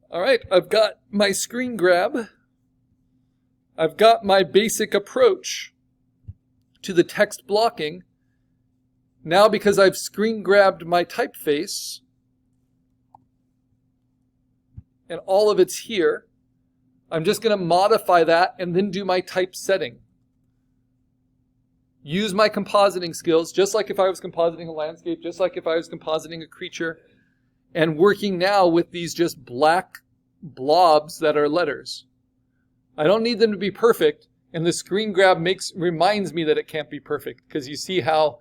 All right, I've got my screen grab. I've got my basic approach to the text blocking. Now, because I've screen grabbed my typeface, and all of it's here, I'm just going to modify that and then do my type setting. Use my compositing skills, just like if I was compositing a landscape, just like if I was compositing a creature, and working now with these just black blobs that are letters. I don't need them to be perfect, and the screen grab reminds me that it can't be perfect, because you see how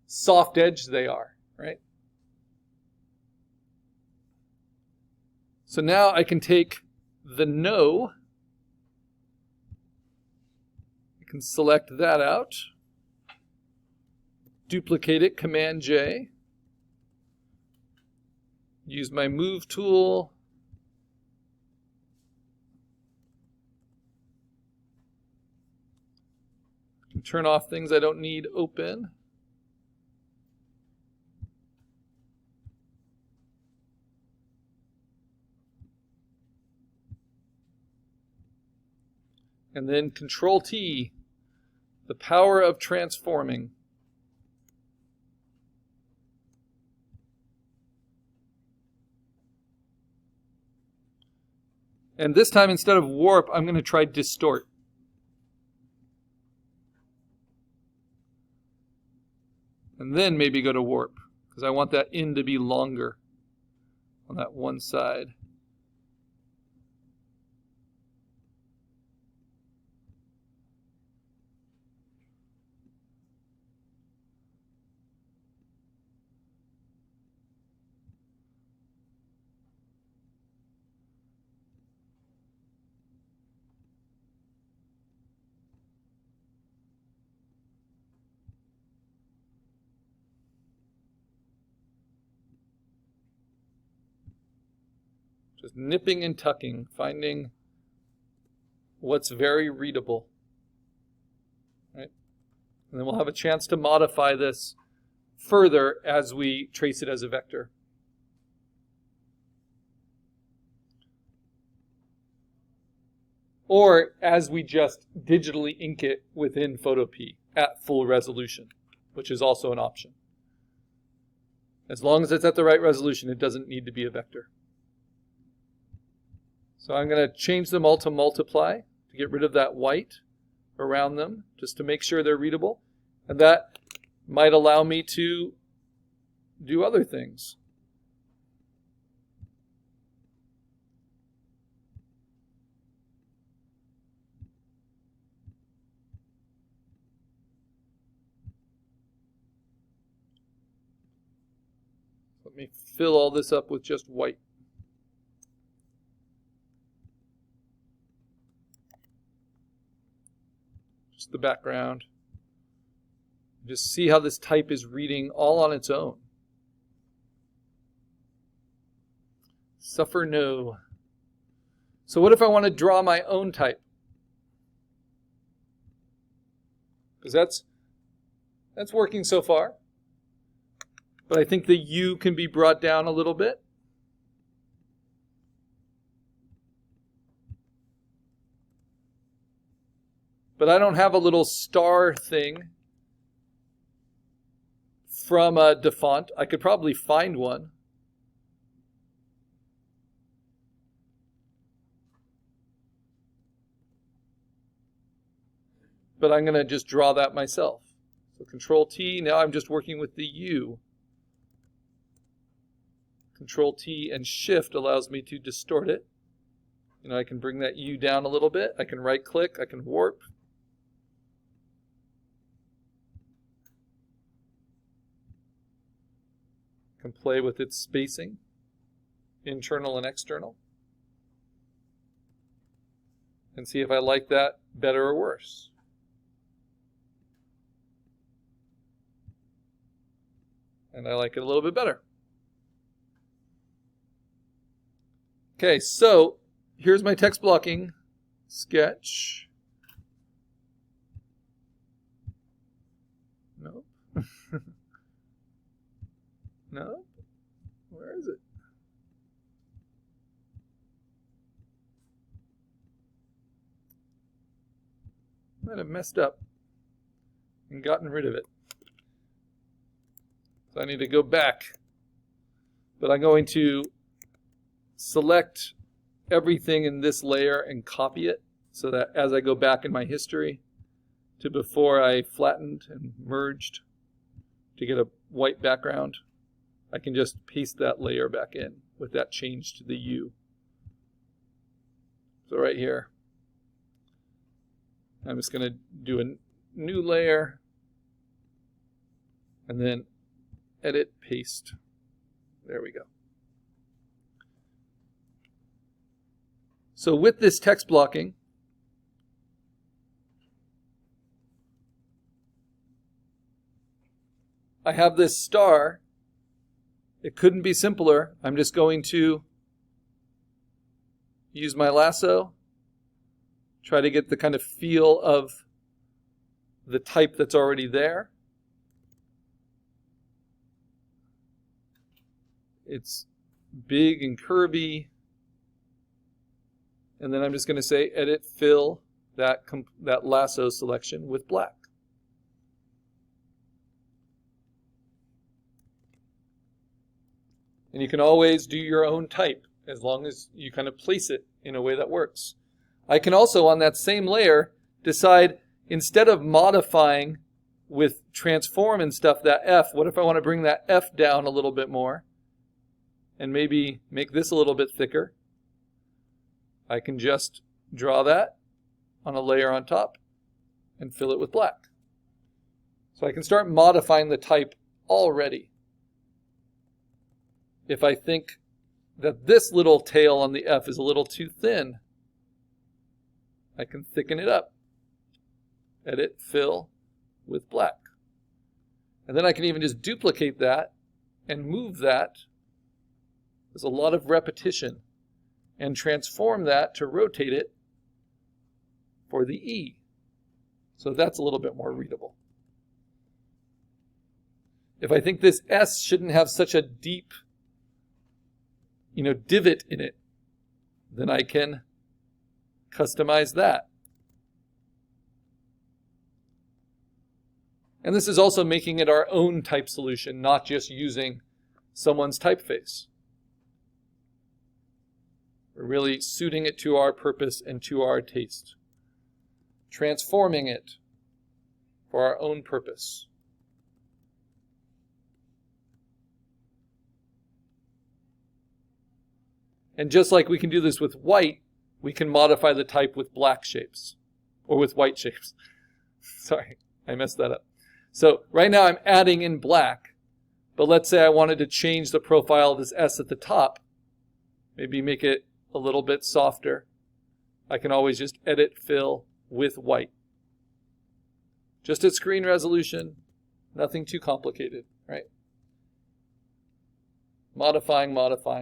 soft edged they are, right? So now I can take the no, I can select that out, duplicate it, Command J, use my move tool, turn off things I don't need open. And then Control T, the power of transforming. And this time, instead of warp, I'm going to try distort. And then maybe go to warp, because I want that in to be longer on that one side. Just nipping and tucking, finding what's very readable. Right? And then we'll have a chance to modify this further as we trace it as a vector. Or as we just digitally ink it within Photopea at full resolution, which is also an option. As long as it's at the right resolution, it doesn't need to be a vector. So I'm going to change them all to multiply to get rid of that white around them, just to make sure they're readable. And that might allow me to do other things. Let me fill all this up with just white. The background. Just see how this type is reading all on its own. Suffer no. So what if I want to draw my own type? Because that's working so far. But I think the U can be brought down a little bit. But I don't have a little star thing from a DeFont. I could probably find one. But I'm going to just draw that myself. So Control T, now I'm just working with the U. Control T and Shift allows me to distort it. I can bring that U down a little bit. I can right click, I can warp. Can play with its spacing, internal and external, and see if I like that better or worse. And I like it a little bit better. Okay, so here's my text blocking sketch. Nope. No? Where is it? might have messed up and gotten rid of it. So I need to go back. But I'm going to select everything in this layer and copy it so that as I go back in my history to before I flattened and merged to get a white background, I can just paste that layer back in with that change to the U. So right here, I'm just going to do a new layer and then edit, paste. There we go. So with this text blocking, I have this star. It couldn't be simpler. I'm just going to use my lasso, try to get the kind of feel of the type that's already there. It's big and curvy. And then I'm just going to say edit, fill that lasso selection with black. And you can always do your own type as long as you kind of place it in a way that works. I can also, on that same layer, decide instead of modifying with transform and stuff that F, what if I want to bring that F down a little bit more and maybe make this a little bit thicker? I can just draw that on a layer on top and fill it with black. So I can start modifying the type already. If I think that this little tail on the F is a little too thin, I can thicken it up. Edit, fill with black. And then I can even just duplicate that and move that. There's a lot of repetition. And transform that to rotate it for the E. So that's a little bit more readable. If I think this S shouldn't have such a deep divot in it, then I can customize that. And this is also making it our own type solution, not just using someone's typeface. We're really suiting it to our purpose and to our taste. Transforming it for our own purpose. And just like we can do this with white, we can modify the type with black shapes. Or with white shapes. Sorry, I messed that up. So right now I'm adding in black. But let's say I wanted to change the profile of this S at the top. Maybe make it a little bit softer. I can always just edit, fill with white. Just at screen resolution. Nothing too complicated, right? Modifying,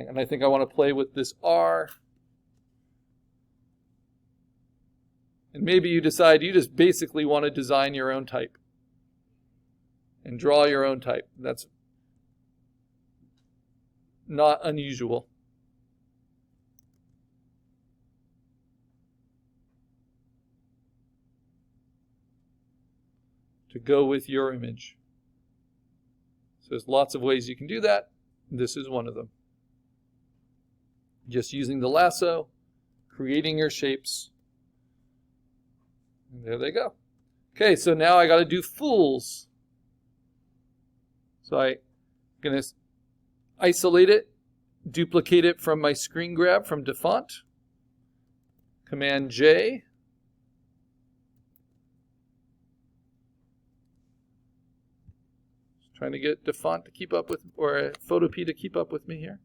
and I think I want to play with this R. And maybe you decide you just basically want to design your own type and draw your own type. That's not unusual. To go with your image. So there's lots of ways you can do that. This is one of them. Just using the lasso, creating your shapes. And there they go. Okay, so now I got to do fools. So I'm going to isolate it, duplicate it from my screen grab from Defont. Command J. Trying to get Defont to keep up with, or Photopea to keep up with me here.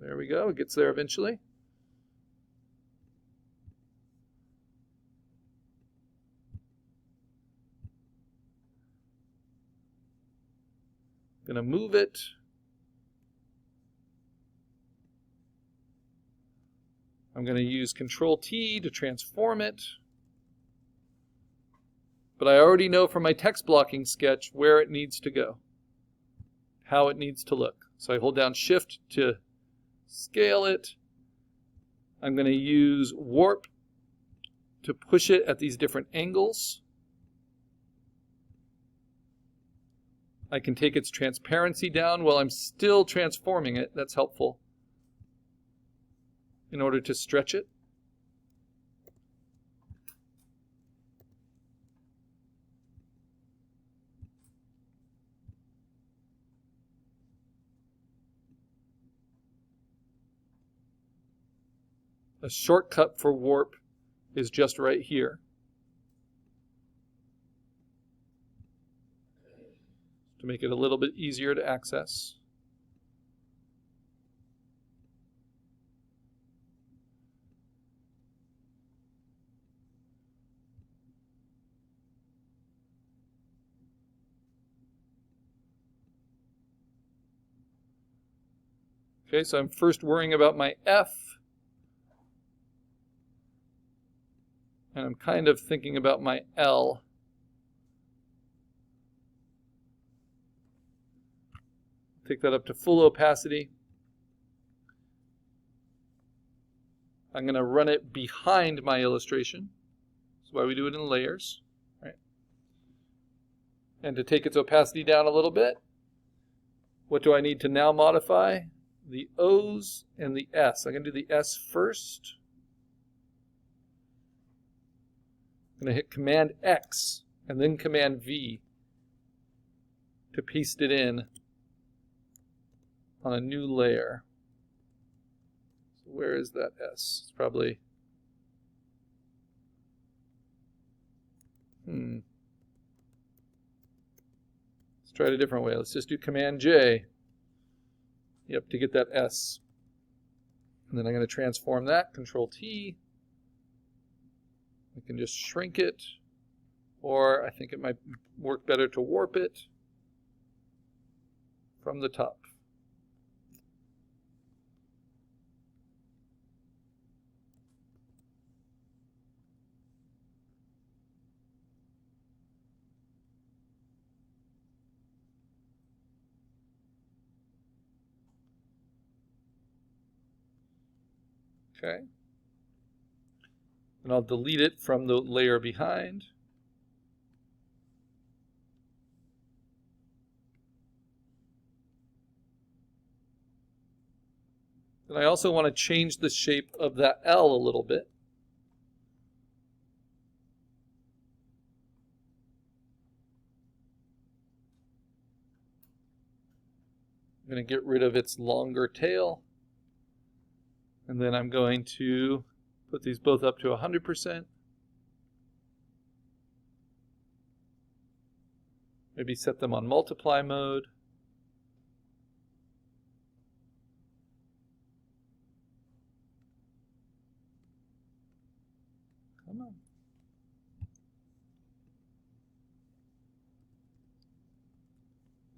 There we go. It gets there eventually. Going to move it. I'm going to use Control T to transform it. But I already know from my text blocking sketch where it needs to go, how it needs to look. So I hold down Shift to scale it. I'm going to use Warp to push it at these different angles. I can take its transparency down while I'm still transforming it. That's helpful in order to stretch it. A shortcut for warp is just right here. To make it a little bit easier to access. Okay, so I'm first worrying about my F. And I'm kind of thinking about my L. Take that up to full opacity. I'm going to run it behind my illustration. That's why we do it in layers. Right? And to take its opacity down a little bit, what do I need to now modify? The O's and the S. I'm going to do the S first. I'm going to hit Command X and then Command V to paste it in on a new layer. So where is that S? It's probably... Let's try it a different way. Let's just do Command J. Yep, to get that S. And then I'm going to transform that, Control T. I can just shrink it, or I think it might work better to warp it from the top. Okay. And I'll delete it from the layer behind. And I also want to change the shape of that L a little bit. I'm going to get rid of its longer tail. And then I'm going to put these both up to 100%. Maybe set them on multiply mode. Come on.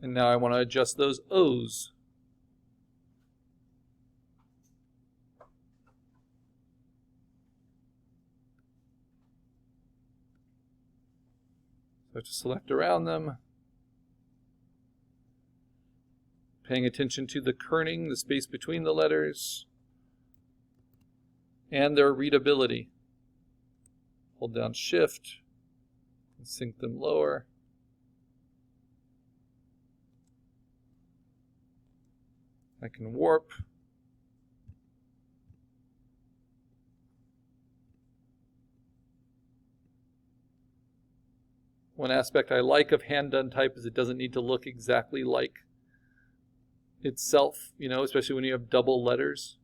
And now I want to adjust those O's. So to select around them, paying attention to the kerning, the space between the letters, and their readability. Hold down Shift and sink them lower. I can warp. One aspect I like of hand-done type is it doesn't need to look exactly like itself, you know, especially when you have double letters.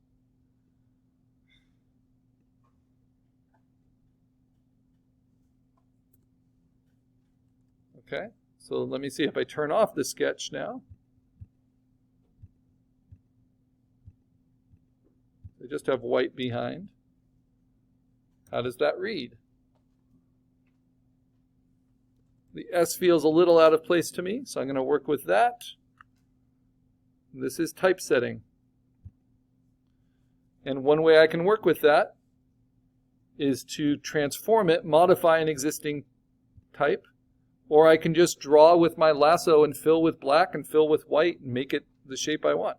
Okay, so let me see if I turn off the sketch now. I just have white behind. How does that read? The S feels a little out of place to me, so I'm going to work with that. This is typesetting. And one way I can work with that is to transform it, modify an existing type, or I can just draw with my lasso and fill with black and fill with white and make it the shape I want.